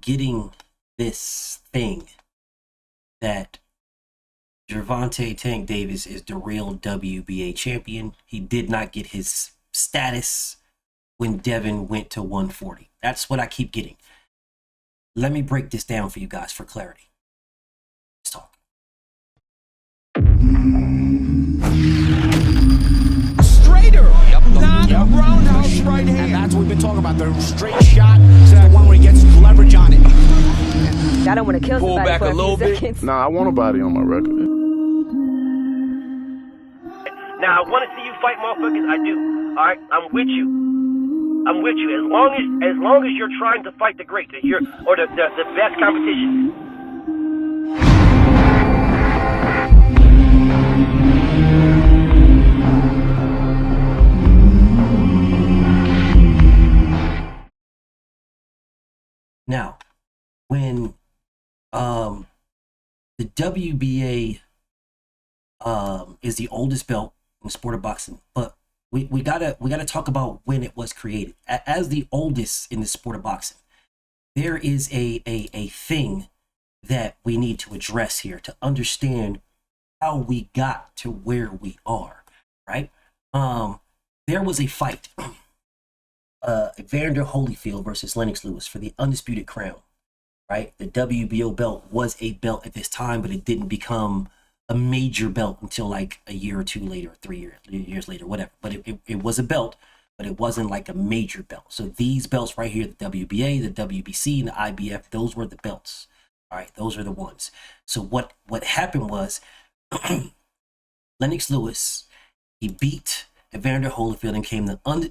getting this thing that Gervonta Tank Davis is the real WBA champion. He did not get his status when Devin went to 140. That's what I keep getting. Let me break this down for you guys for clarity. Let's talk. Straighter, not a roundhouse right hand. And that's what we've been talking about. The straight shot is the one where he gets leverage on it. I don't want to kill Pull somebody back for a little bit. seconds. Nah, I want a body on my record. Now, I want to see you fight motherfuckers. I do. All right? I'm with you. I'm with you. As long as you're trying to fight the great, the best competition. Now, when the WBA is the oldest belt in the sport of boxing, but we gotta talk about when it was created. As the oldest in the sport of boxing, there is a thing that we need to address here to understand how we got to where we are, right? There was a fight, Evander Holyfield versus Lennox Lewis for the undisputed crown, right? The WBO belt was a belt at this time, but it didn't become a major belt until like a year or two later, 3 years later, whatever. But it was a belt, but it wasn't like a major belt. So these belts right here, the WBA, the WBC, and the IBF, those were the belts. All right, those are the ones. So what happened was Lennox Lewis, he beat Evander Holyfield and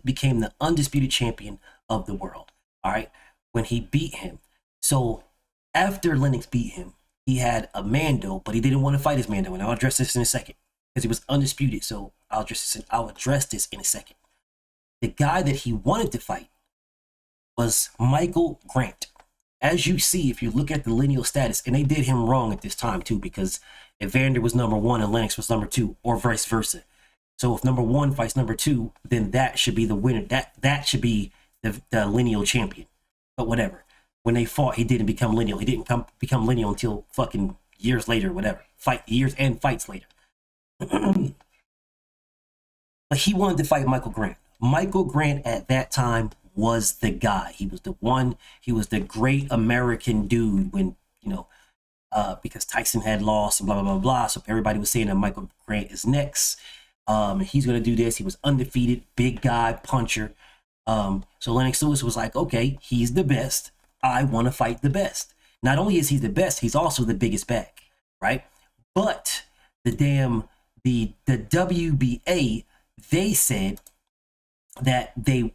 became the undisputed champion of the world. All right, when he beat him. So after Lennox beat him, he had a Mando, but he didn't want to fight his Mando, and I'll address this in a second because he was undisputed. So I'll address this in a second. The guy that he wanted to fight was Michael Grant. As you see, if you look at the lineal status, and they did him wrong at this time too, because Evander was number 1 and Lennox was number 2, or vice versa. So if number 1 fights number 2, then that should be the winner. That should be the lineal champion. But whatever. When they fought, he didn't become lineal. He didn't become lineal until fucking years later, whatever. Years and fights later. But he wanted to fight Michael Grant. Michael Grant at that time was the guy. He was the one. He was the great American dude when, because Tyson had lost and blah, blah, blah, blah. So everybody was saying that Michael Grant is next. He's going to do this. He was undefeated, big guy, puncher. So Lennox Lewis was like, okay, he's the best. I want to fight the best. Not only is he the best, he's also the biggest bag, right? But the WBA, they said that they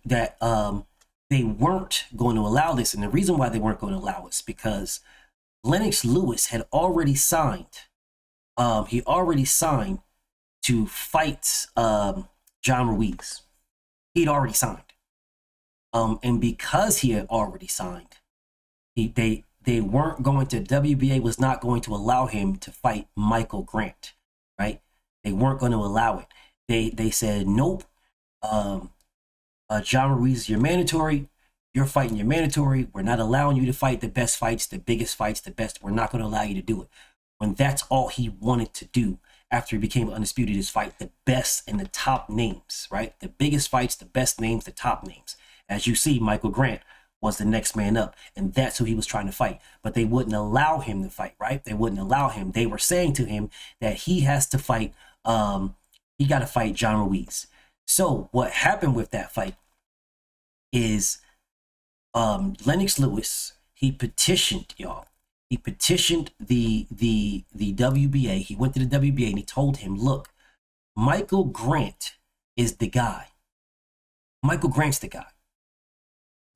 weren't going to allow this, and the reason why they weren't going to allow it is because Lennox Lewis had already signed. He already signed to fight John Ruiz. He'd already signed, and because he had already signed, they weren't going to. WBA was not going to allow him to fight Michael Grant, right? They weren't going to allow it. They said nope. John Ruiz, you're mandatory. You're fighting your mandatory. We're not allowing you to fight the best fights, the biggest fights, the best. We're not going to allow you to do it. When that's all he wanted to do after he became undisputed is fight the best and the top names, right? The biggest fights, the best names, the top names. As you see, Michael Grant was the next man up, and that's who he was trying to fight. But they wouldn't allow him to fight, right? They wouldn't allow him. They were saying to him that he has to fight, he got to fight John Ruiz. So what happened with that fight is Lennox Lewis, he petitioned, y'all. He petitioned the WBA. He went to the WBA and he told him, look, Michael Grant is the guy. Michael Grant's the guy.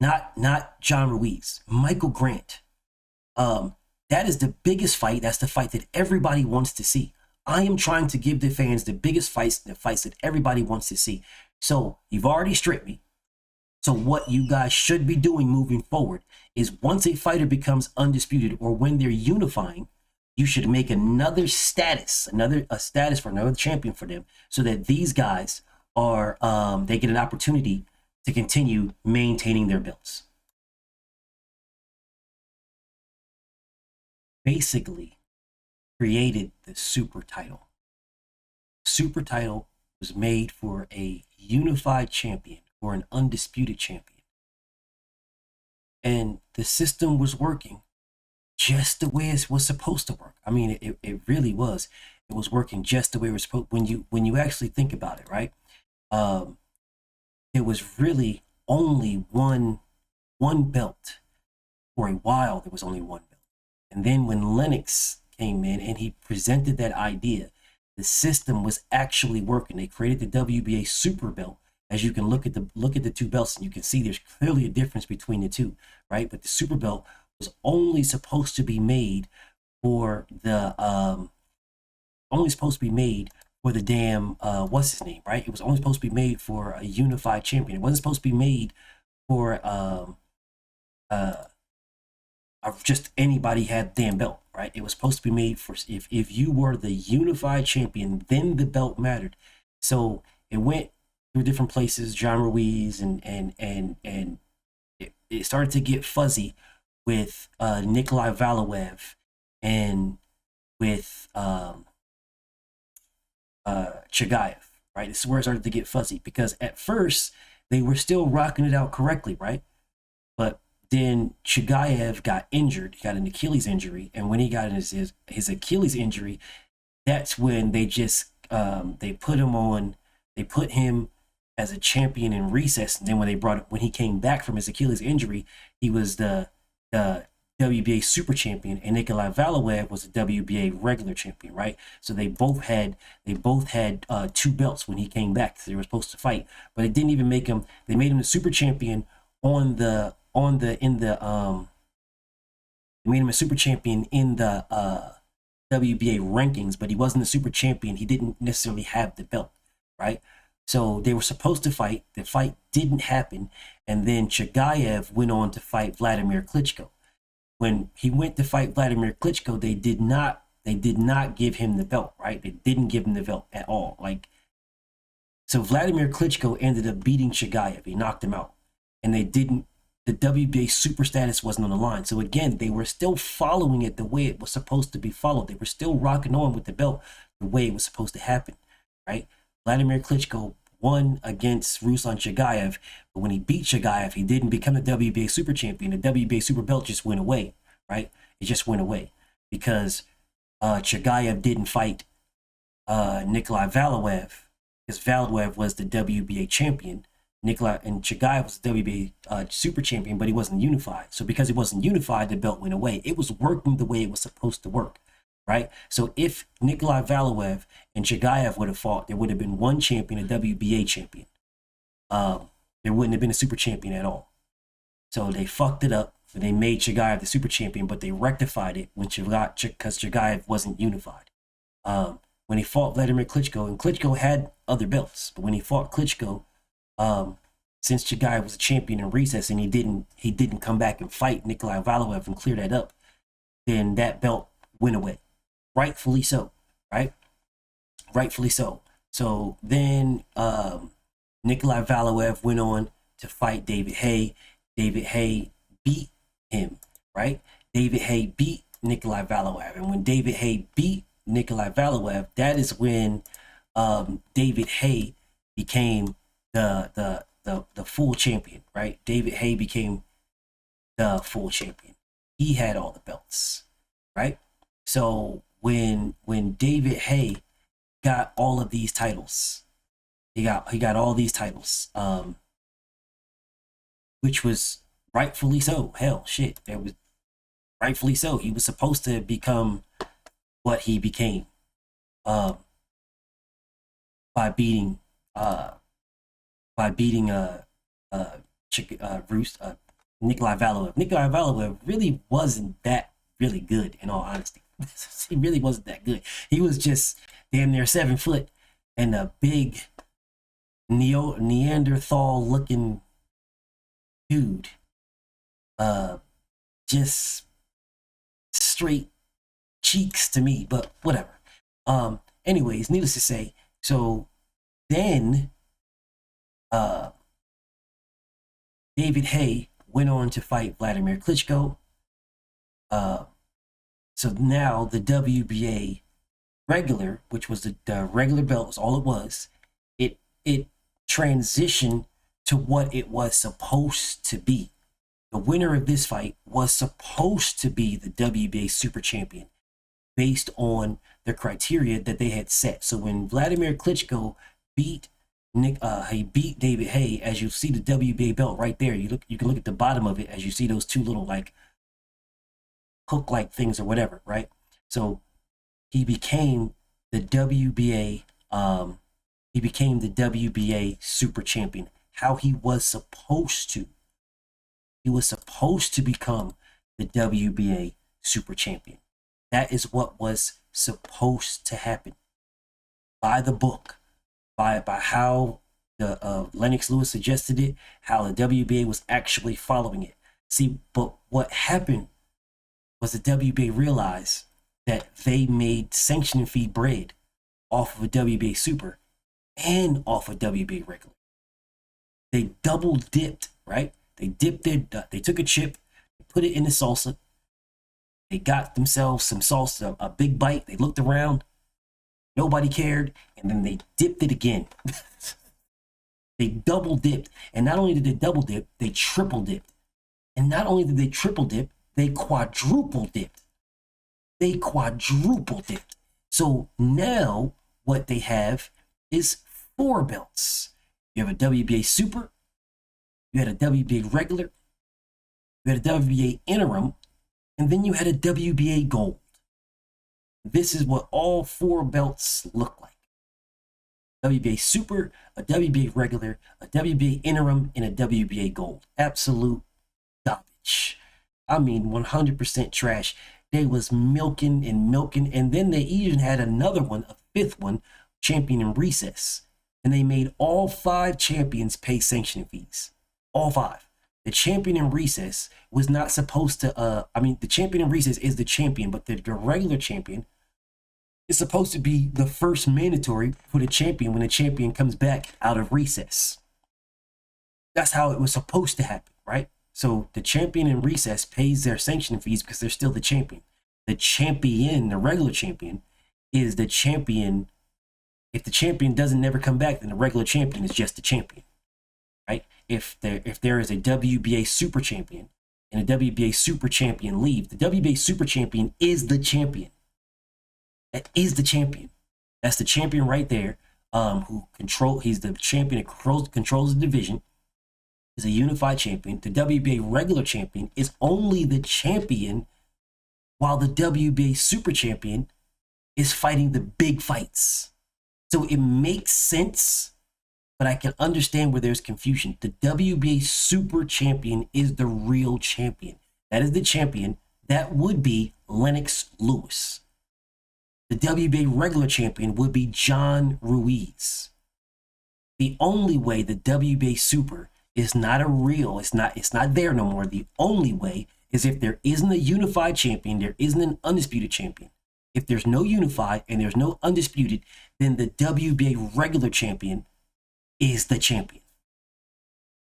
Not John Ruiz. Michael Grant. That is the biggest fight. That's the fight that everybody wants to see. I am trying to give the fans the biggest fights, the fights that everybody wants to see. So you've already stripped me. So what you guys should be doing moving forward is once a fighter becomes undisputed or when they're unifying, you should make another status, a status for another champion for them so that these guys are, they get an opportunity to continue maintaining their belts. basically created the super title. Super title was made for a unified champion or an undisputed champion. And the system was working just the way it was supposed to work. I mean, it really was. It was working just the way it was supposed. When you actually think about it, right? It was really only one belt. For a while, there was only one belt. And then when Lennox came in and he presented that idea, the system was actually working. They created the WBA Super belt. As you can look at the two belts, and you can see there's clearly a difference between the two, right? But the Super belt was only supposed to be made for the damn what's his name, right? It was only supposed to be made for a unified champion. It wasn't supposed to be made for just anybody had the damn belt, right? It was supposed to be made for if you were the unified champion, then the belt mattered. So it went through different places, John Ruiz, and it started to get fuzzy with Nikolai Valoev and with Chagayev, right? This is where it started to get fuzzy, because at first they were still rocking it out correctly, right? But then Chagayev got injured. He got an Achilles injury, and when he got his Achilles injury, that's when they just they put him as a champion in recess. And then when he came back from his Achilles injury, he was the WBA Super champion, and Nikolai Valoev was the WBA regular champion, right? So they both had two belts when he came back. So they were supposed to fight, but it didn't even make him. They made him the Super champion they made him a super champion in the WBA rankings, but he wasn't a super champion. He didn't necessarily have the belt, right? So they were supposed to fight. The fight didn't happen, and then Chagayev went on to fight Vladimir Klitschko. When he went to fight Vladimir Klitschko, they did not give him the belt, right? They didn't give him the belt at all. So Vladimir Klitschko ended up beating Chagayev. He knocked him out. And the WBA Super status wasn't on the line. So again, they were still following it the way it was supposed to be followed. They were still rocking on with the belt the way it was supposed to happen, right? Vladimir Klitschko won against Ruslan Chagayev, but when he beat Chagayev, he didn't become the WBA Super champion. The WBA Super belt just went away, right? It just went away because Chagayev didn't fight Nikolai Valoev, because Valoev was the WBA champion. Nikolai and Chagayev was the WBA Super champion, but he wasn't unified. So because he wasn't unified, the belt went away. It was working the way it was supposed to work, right? So if Nikolai Valoev and Chagayev would have fought, there would have been one champion, a WBA champion. There wouldn't have been a super champion at all. So they fucked it up. They made Chagayev the super champion, but they rectified it because Chagayev wasn't unified. When he fought Vladimir Klitschko, and Klitschko had other belts, but when he fought Klitschko, since Chagayev was a champion in recess and he didn't come back and fight Nikolai Valoev and clear that up, then that belt went away. Rightfully so, right? Rightfully so. So then Nikolai Valoev went on to fight David Haye. David Haye beat him, right? David Haye beat Nikolai Valoev. And when David Haye beat Nikolai Valoev, that is when David Haye became the full champion, right? David Haye became the full champion. He had all the belts, right? So when David Haye got all of these titles, he got all these titles, which was rightfully so. Hell, shit, that was rightfully so. He was supposed to become what he became by beating Nikolai Valoev. Nikolai Valoev really wasn't that really good, in all honesty. He really wasn't that good. He was just damn near 7 foot and a big Neanderthal looking dude. Just straight cheeks to me, but whatever. Anyways, needless to say, so then David Haye went on to fight Vladimir Klitschko. So now the WBA regular, which was the regular belt, was all it was. It transitioned to what it was supposed to be. The winner of this fight was supposed to be the WBA Super Champion based on the criteria that they had set. So when Vladimir Klitschko beat he beat David Haye, as you see the WBA belt right there, you can look at the bottom of it as you see those two little like hook-like things or whatever, right? So he became the WBA Super Champion. How he was supposed to. He was supposed to become the WBA Super Champion. That is what was supposed to happen. By the book. By how the Lennox Lewis suggested it, how the WBA was actually following it. See, but what happened was the WBA realized that they made sanctioning fee bread off of a WBA Super and off of WBA regular. They double dipped, right? They took a chip, put it in the salsa. They got themselves some salsa, a big bite. They looked around, nobody cared, and then they dipped it again. They double dipped, and not only did they double dip, they triple dipped. And not only did they triple dip, they quadruple dipped. They quadruple dipped. So now what they have is 4 belts. You have a WBA Super, you had a WBA regular, you had a WBA interim, and then you had a WBA gold. This is what all 4 belts look like. WBA Super, a WBA regular, a WBA interim, and a WBA gold. Absolute garbage. I mean, 100% trash. They was milking, and then they even had another one, a 5th one, champion in recess. And they made all 5 champions pay sanctioning fees. All 5. The champion in recess was not supposed to, the champion in recess is the champion, but the regular champion is supposed to be the first mandatory for the champion when the champion comes back out of recess. That's how it was supposed to happen, right? So the champion in recess pays their sanctioning fees because they're still the champion. The champion, the regular champion, is the champion. If the champion doesn't never come back, then the regular champion is just the champion, right? If there is a WBA Super Champion and a WBA Super Champion leave, the WBA Super Champion is the champion. That is the champion. That's the champion right there. He's the champion that controls the division. He's a unified champion. The WBA regular champion is only the champion while the WBA Super Champion is fighting the big fights. So it makes sense, but I can understand where there's confusion. The WBA Super Champion is the real champion. That is the champion. That would be Lennox Lewis. The WBA regular champion would be John Ruiz. The only way the WBA Super is not it's not there no more. The only way is if there isn't a unified champion, there isn't an undisputed champion. If there's no unified and there's no undisputed, then the WBA regular champion is the champion.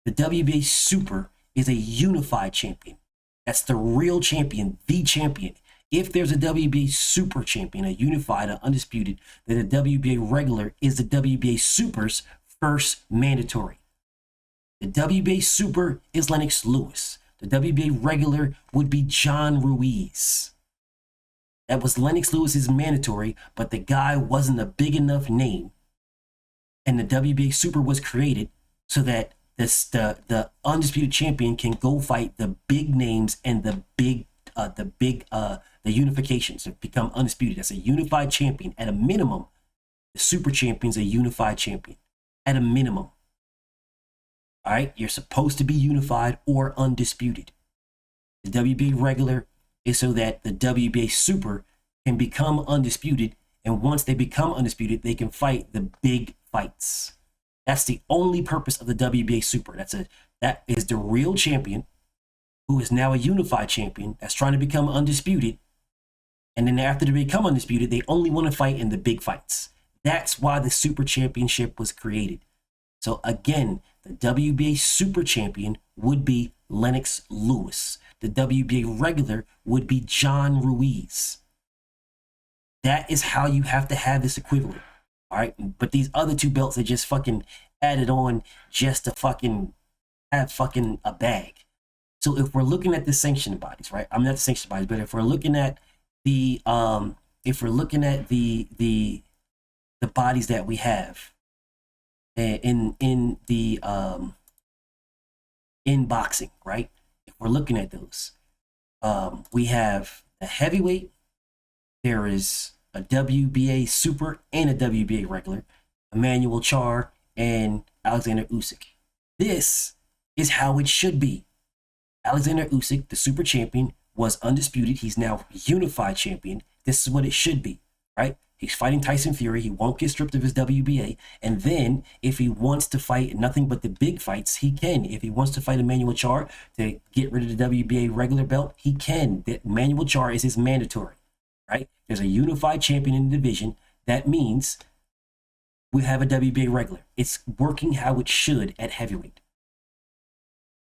The WBA Super is a unified champion. That's the real champion, the champion. If there's a WBA Super Champion, a unified, an undisputed, then the WBA regular is the WBA Super's first mandatory. The WBA Super is Lennox Lewis. The WBA regular would be John Ruiz. That was Lennox Lewis's mandatory, but the guy wasn't a big enough name. And the WBA Super was created so that the undisputed champion can go fight the big names and the unifications to become undisputed. That's a unified champion. At a minimum, the Super Champion's a unified champion. At a minimum. All right, you're supposed to be unified or undisputed. The WBA regular is so that the WBA Super can become undisputed, and once they become undisputed, they can fight the big fights. That's the only purpose of the WBA Super. That is the real champion who is now a unified champion that's trying to become undisputed, and then after they become undisputed, they only want to fight in the big fights. That's why the Super Championship was created. So again, the WBA Super Champion would be Lennox Lewis. The WBA regular would be John Ruiz. That is how you have to have this equivalent. All right. But these other two belts are just fucking added on just to fucking have fucking a bag. So if we're looking at the sanctioned bodies, right? I'm not the sanctioned bodies, but if we're looking at the the bodies that we have in boxing, right? If we're looking at those, we have a heavyweight. There is a WBA Super and a WBA regular, Emmanuel Char and Alexander Usyk. This is how it should be. Alexander Usyk, the super champion, was undisputed. He's now unified champion. This is what it should be, right? He's fighting Tyson Fury. He won't get stripped of his WBA. And then if he wants to fight nothing but the big fights, he can. If he wants to fight Emmanuel Char to get rid of the WBA regular belt, he can. Emmanuel Char is his mandatory, right? There's a unified champion in the division. That means we have a WBA regular. It's working how it should at heavyweight.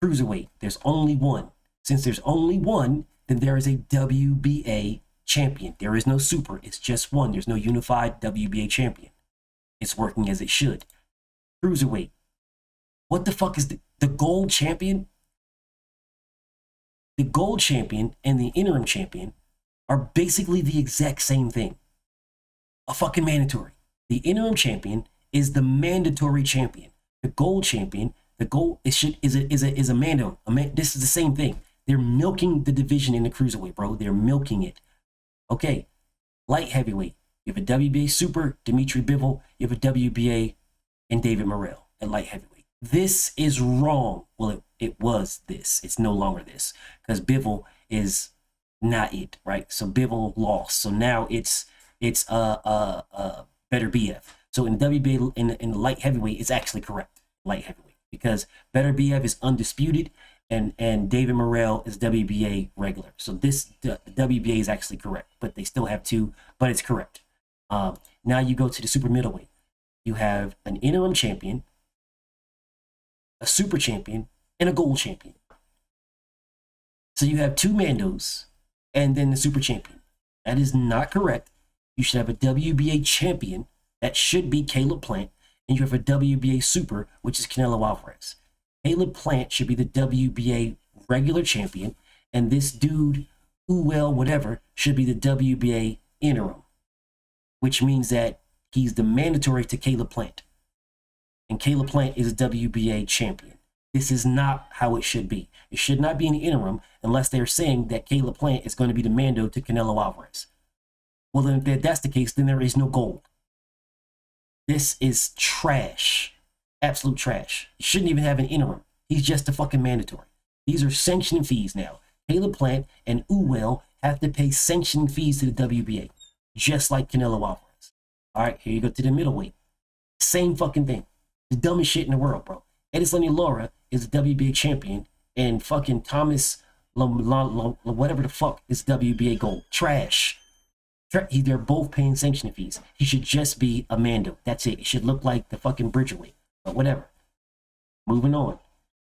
Cruiserweight, there's only one. Since there's only one, then there is a WBA champion. There is no super. It's just one. There's no unified WBA champion. It's working as it should. Cruiserweight. What the fuck is the gold champion? The gold champion and the interim champion are basically the exact same thing. A fucking mandatory. The interim champion is the mandatory champion. The gold champion, the gold is a mando. This is the same thing. They're milking the division in the cruiserweight, bro. They're milking it. Okay, light heavyweight. You have a WBA Super, Dimitri Bivol. You have a WBA and David Morrell at light heavyweight. This is wrong. Well, it was this. It's no longer this because Bivol is not it, right? So Bivol lost. So now it's Better BF. So in WBA in the light heavyweight, it's actually correct. Light heavyweight because Better BF is undisputed. And David Morrell is WBA regular. So the WBA is actually correct, but they still have two, but it's correct. Now you go to the super middleweight. You have an interim champion, a super champion, and a gold champion. So you have two Mandos and then the super champion. That is not correct. You should have a WBA champion. That should be Caleb Plant. And you have a WBA super, which is Canelo Alvarez. Caleb Plant should be the WBA regular champion, and this dude, whatever, should be the WBA interim, which means that he's the mandatory to Caleb Plant. And Caleb Plant is a WBA champion. This is not how it should be. It should not be an interim unless they're saying that Caleb Plant is going to be the mando to Canelo Alvarez. Well, then if that's the case, then there is no gold. This is trash. Absolute trash. You shouldn't even have an interim. He's just a fucking mandatory. These are sanctioning fees now. Caleb Plant and have to pay sanctioning fees to the WBA, just like Canelo Alvarez. All right, here you go to the middleweight. Same fucking thing. The dumbest shit in the world, bro. Edislani Laura is a WBA champion, and fucking Thomas whatever the fuck is WBA gold. Trash. They're both paying sanctioning fees. He should just be a mando. That's it. It should look like the fucking Bridgerweight. But whatever. Moving on.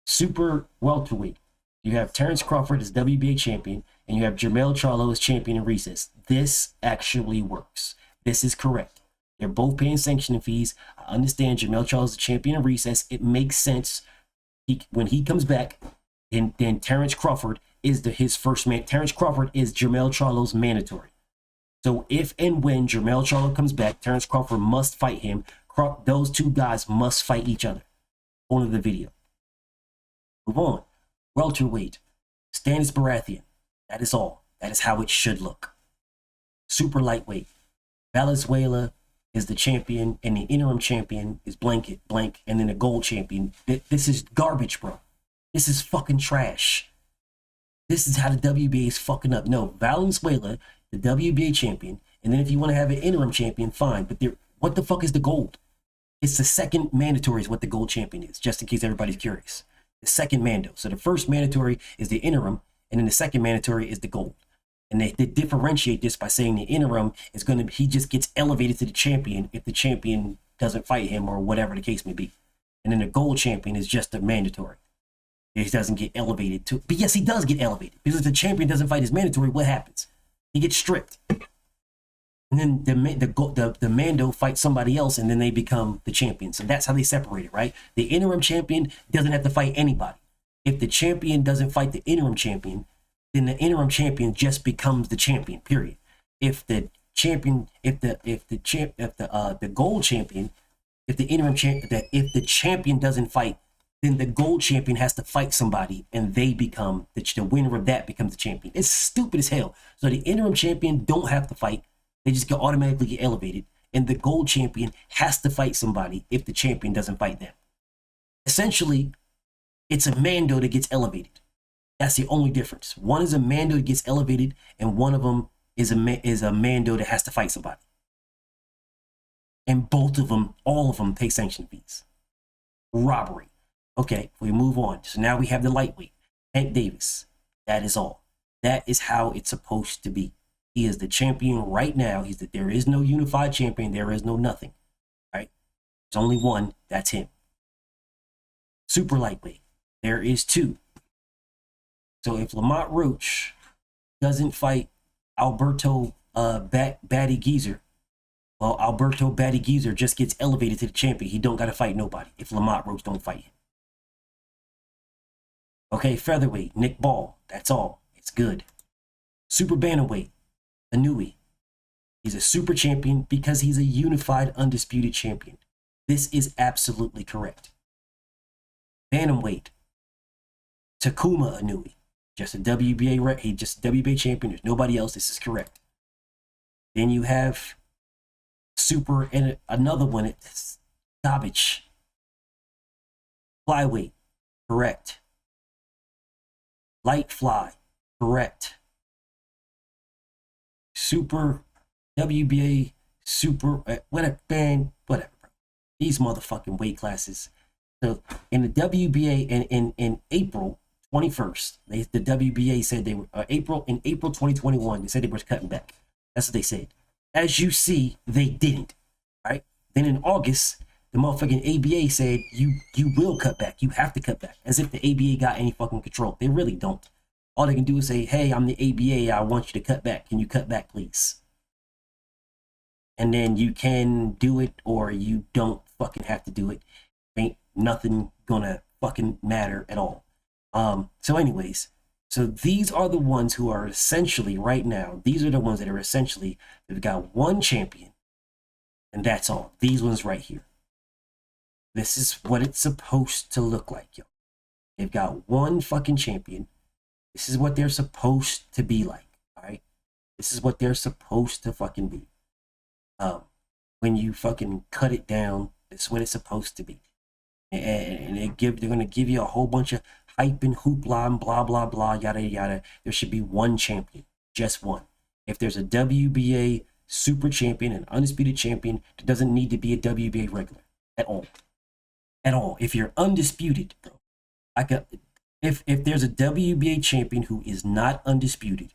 Super welterweight. You have Terrence Crawford as WBA champion, and you have Jermell Charlo as champion in recess. This actually works. This is correct. They're both paying sanctioning fees. I understand Jermell Charlo is the champion in recess. It makes sense. When he comes back, then Terrence Crawford is his first man. Terrence Crawford is Jermell Charlo's mandatory. So if and when Jermell Charlo comes back, Terrence Crawford must fight him. Those two guys must fight each other. On the video. Move on. Welterweight. Stanis Baratheon. That is all. That is how it should look. Super lightweight. Valenzuela is the champion, and the interim champion is blank, and then the gold champion. This is garbage, bro. This is fucking trash. This is how the WBA is fucking up. No, Valenzuela, the WBA champion, and then if you want to have an interim champion, fine. But what the fuck is the gold? It's the second mandatory is what the gold champion is, just in case everybody's curious. The second mando. So the first mandatory is the interim, and then the second mandatory is the gold. And they differentiate this by saying the interim is he just gets elevated to the champion if the champion doesn't fight him or whatever the case may be. And then the gold champion is just a mandatory. He doesn't get elevated to, but yes, he does get elevated because if the champion doesn't fight his mandatory, what happens? He gets stripped. And then the Mando fights somebody else, and then they become the champion. So that's how they separate it, right? The interim champion doesn't have to fight anybody. If the champion doesn't fight the interim champion, then the interim champion just becomes the champion. Period. If the champion, if the gold champion, if the interim champion, if the champion doesn't fight, then the gold champion has to fight somebody, and they become the winner of that becomes the champion. It's stupid as hell. So the interim champion don't have to fight. They just automatically get elevated. And the gold champion has to fight somebody if the champion doesn't fight them. Essentially, it's a Mando that gets elevated. That's the only difference. One is a Mando that gets elevated, and one of them is a Mando that has to fight somebody. And both of them, all of them, pay sanction fees. Robbery. Okay, we move on. So now we have the lightweight, Tank Davis. That is all. That is how it's supposed to be. He is the champion right now. There is no unified champion. There is no nothing. Right? There's only one. That's him. Super lightweight. There is two. So if Lamont Roach doesn't fight Alberto Batty Geezer, well, Alberto Batty Geezer just gets elevated to the champion. He don't got to fight nobody if Lamont Roach don't fight him. Okay, featherweight, Nick Ball. That's all. It's good. Super bantamweight, Anui. He's a super champion because he's a unified, undisputed champion. This is absolutely correct. Bantamweight, Takuma Anui. Just a WBA, he's just a WBA champion. There's nobody else. This is correct. Then you have super, and another one, it's Garbage. Flyweight, correct. Light fly, correct. Super, WBA, super, whatever, bang, whatever. These motherfucking weight classes. So in the WBA, in April 21st, the WBA said they were, in April 2021, they said they were cutting back. That's what they said. As you see, they didn't, right? Then in August, the motherfucking ABA said, you will cut back. You have to cut back. As if the ABA got any fucking control. They really don't. All they can do is say, hey, I'm the ABA. I want you to cut back. Can you cut back, please? And then you can do it or you don't fucking have to do it. Ain't nothing gonna fucking matter at all. So anyways, so these are the ones who are essentially right now, these are the ones that are essentially, they've got one champion and that's all. These ones right here. This is what it's supposed to look like, yo. They've got one fucking champion. This is what they're supposed to be like, all right? This is what they're supposed to fucking be. When you fucking cut it down, that's what it's supposed to be. And they're going to give you a whole bunch of hype and hoopla and blah, blah, blah, yada, yada. There should be one champion, just one. If there's a WBA super champion, an undisputed champion, there doesn't need to be a WBA regular at all. At all. If you're undisputed, bro, if there's a WBA champion who is not undisputed,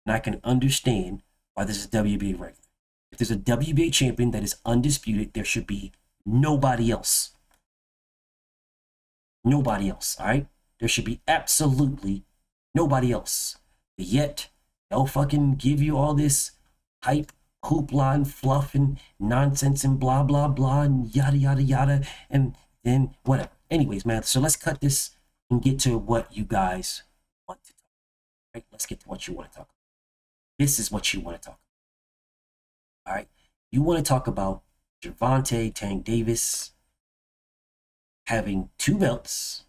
and I can understand why this is WBA regular. If there's a WBA champion that is undisputed, there should be nobody else. Nobody else, all right? There should be absolutely nobody else. But yet, they'll fucking give you all this hype, hoopla, and fluff, and nonsense, and blah, blah, blah, and yada, yada, yada, and then whatever. Anyways, man, so let's cut this and get to what you guys want to talk about. Right? Let's get to what you want to talk about. This is what you want to talk about. All right? You want to talk about Gervonta Tank Davis having 2 belts.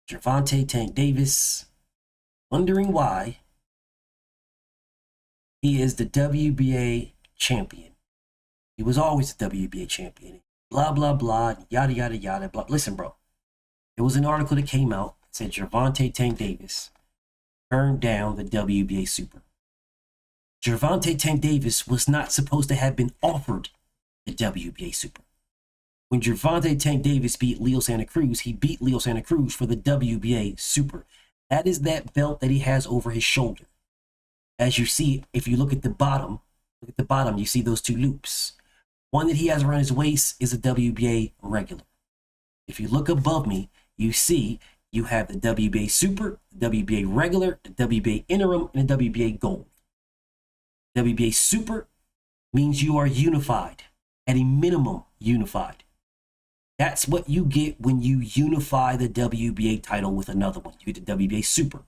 Gervonta Tank Davis wondering why he is the WBA champion. He was always the WBA champion. Blah, blah, blah, yada, yada, yada, blah. Listen, bro. There was an article that came out that said Gervonta Tank Davis turned down the WBA Super. Gervonta Tank Davis was not supposed to have been offered the WBA Super. When Gervonta Tank Davis beat Leo Santa Cruz, he beat Leo Santa Cruz for the WBA Super. That is that belt that he has over his shoulder. As you see, if you look at the bottom, you see those 2 loops. One that he has around his waist is a WBA regular. If you look above me, you see You have the WBA Super, the WBA Regular, the WBA Interim, and the WBA Gold. WBA Super means you are unified, at a minimum unified. That's what you get when you unify the WBA title with another one. You get the WBA Super.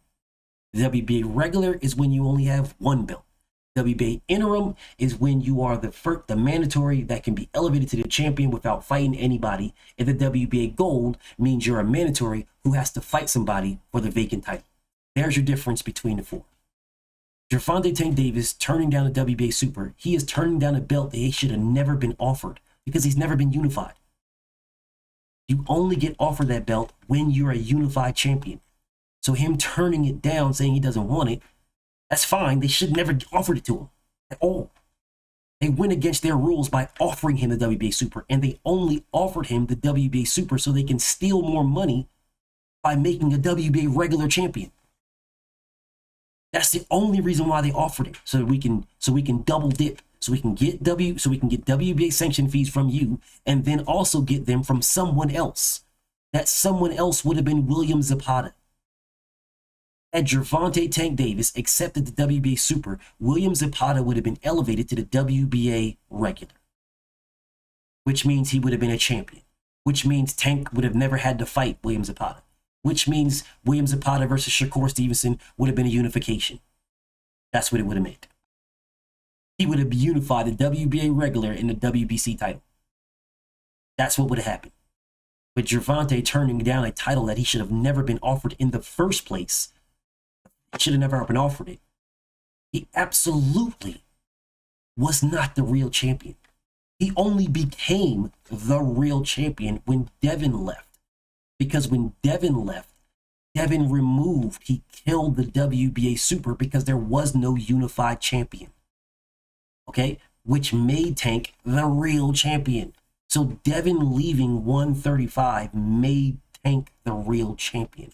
The WBA Regular is when you only have one belt. WBA Interim is when you are the mandatory that can be elevated to the champion without fighting anybody. And the WBA Gold means you're a mandatory who has to fight somebody for the vacant title. There's your difference between the four. Gervonta Tank Davis turning down the WBA Super, he is turning down a belt that he should have never been offered because he's never been unified. You only get offered that belt when you're a unified champion. So him turning it down, saying he doesn't want it, that's fine. They should never offered it to him at all. They went against their rules by offering him the WBA Super, and they only offered him the WBA Super so they can steal more money by making a WBA regular champion. That's the only reason why they offered it, so we can double dip, so we can get WBA sanction fees from you, and then also get them from someone else. That someone else would have been William Zapata. Had Gervonta Tank Davis accepted the WBA Super, William Zapata would have been elevated to the WBA Regular, which means he would have been a champion, which means Tank would have never had to fight William Zapata, which means William Zapata versus Shakur Stevenson would have been a unification. That's what it would have meant. He would have unified the WBA Regular and the WBC title. That's what would have happened. But Gervonta turning down a title that he should have never been offered in the first place, should have never been offered it. He absolutely was not the real champion. He only became the real champion when Devin left. Because when Devin left, Devin he killed the WBA Super because there was no unified champion. Okay? Which made Tank the real champion. So Devin leaving 135 made Tank the real champion.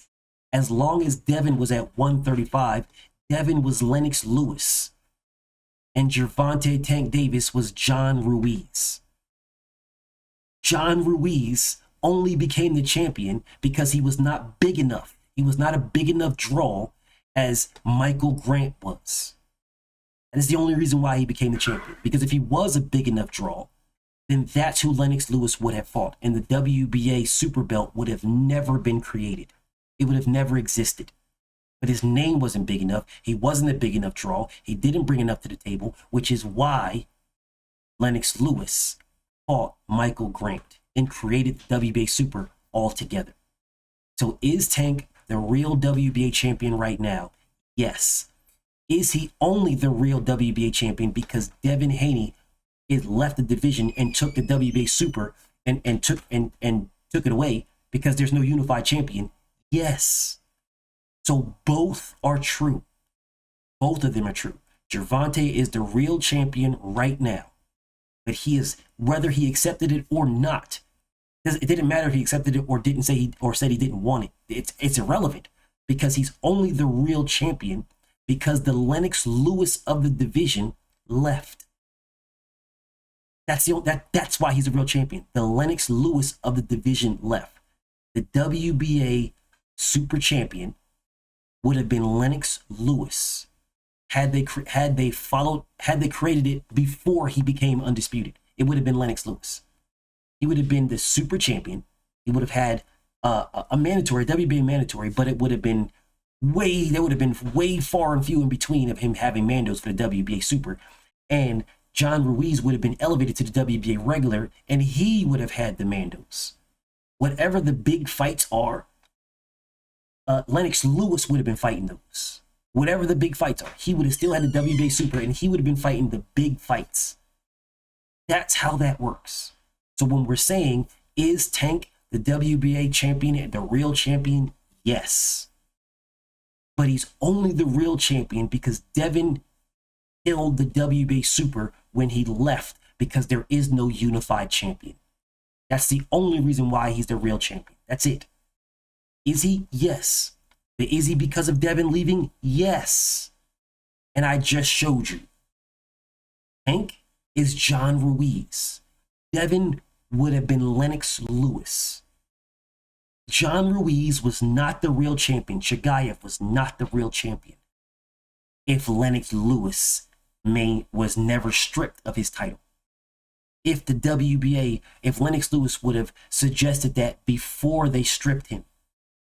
As long as Devin was at 135, Devin was Lennox Lewis. And Gervonta Tank Davis was John Ruiz. John Ruiz only became the champion because he was not big enough. He was not a big enough draw as Michael Grant was. That is the only reason why he became the champion. Because if he was a big enough draw, then that's who Lennox Lewis would have fought. And the WBA Super Belt would have never been created. It would have never existed. But his name wasn't big enough. He wasn't a big enough draw. He didn't bring enough to the table, which is why Lennox Lewis fought Michael Grant and created the WBA Super altogether. So is Tank the real WBA champion right now? Yes. Is he only the real WBA champion because Devin Haney left the division and took the WBA Super and took it away because there's no unified champion? Yes. So both are true. Both of them are true. Gervonta is the real champion right now. But he is, whether he accepted it or not, it didn't matter if he accepted it or didn't say or said he didn't want it. It's irrelevant because he's only the real champion because the Lennox Lewis of the division left. That's why he's a real champion. The Lennox Lewis of the division left. The WBA Super champion would have been Lennox Lewis had they created it before he became undisputed. It would have been Lennox Lewis. He would have been the super champion. He would have had a mandatory, WBA mandatory, but it would have been way far and few in between of him having mandos for the WBA Super. And John Ruiz would have been elevated to the WBA regular, and he would have had the mandos. Whatever the big fights are, Lennox Lewis would have been fighting those. Whatever the big fights are, he would have still had the WBA Super, and he would have been fighting the big fights. That's how that works. So when we're saying, is Tank the WBA champion and the real champion? Yes. But he's only the real champion because Devin killed the WBA Super when he left because there is no unified champion. That's the only reason why he's the real champion. That's it. Is he? Yes. But is he because of Devin leaving? Yes. And I just showed you. Tank is John Ruiz. Devin would have been Lennox Lewis. John Ruiz was not the real champion. Chigayev was not the real champion if Lennox Lewis was never stripped of his title. If the WBA, if Lennox Lewis would have suggested that before they stripped him,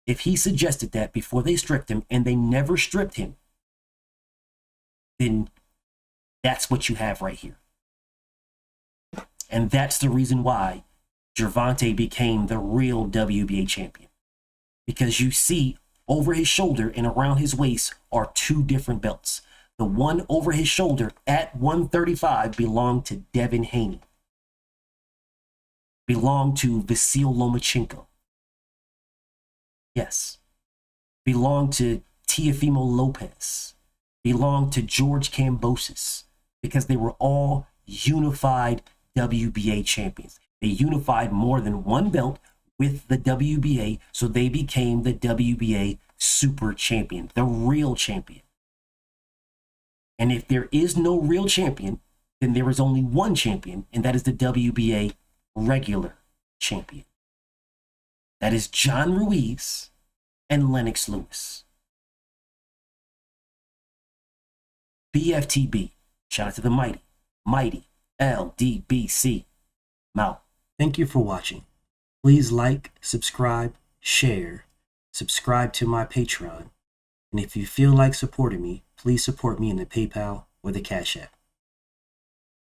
if he suggested that before they stripped him and they never stripped him, then that's what you have right here. And that's the reason why Gervonta became the real WBA champion. Because you see over his shoulder and around his waist are two different belts. The one over his shoulder at 135 belonged to Devin Haney. Belonged to Vasyl Lomachenko. Yes. Belonged to Teofimo Lopez. Belonged to George Kambosos. Because they were all unified WBA champions. They unified more than one belt with the WBA, so they became the WBA Super Champion, the real champion. And if there is no real champion, then there is only one champion, and that is the WBA regular champion. That is John Ruiz and Lennox Lewis. BFTB. Shout out to the mighty LDBC. Mouth. Thank you for watching. Please like, subscribe, share, subscribe to my Patreon. And if you feel like supporting me, please support me in the PayPal or the Cash App.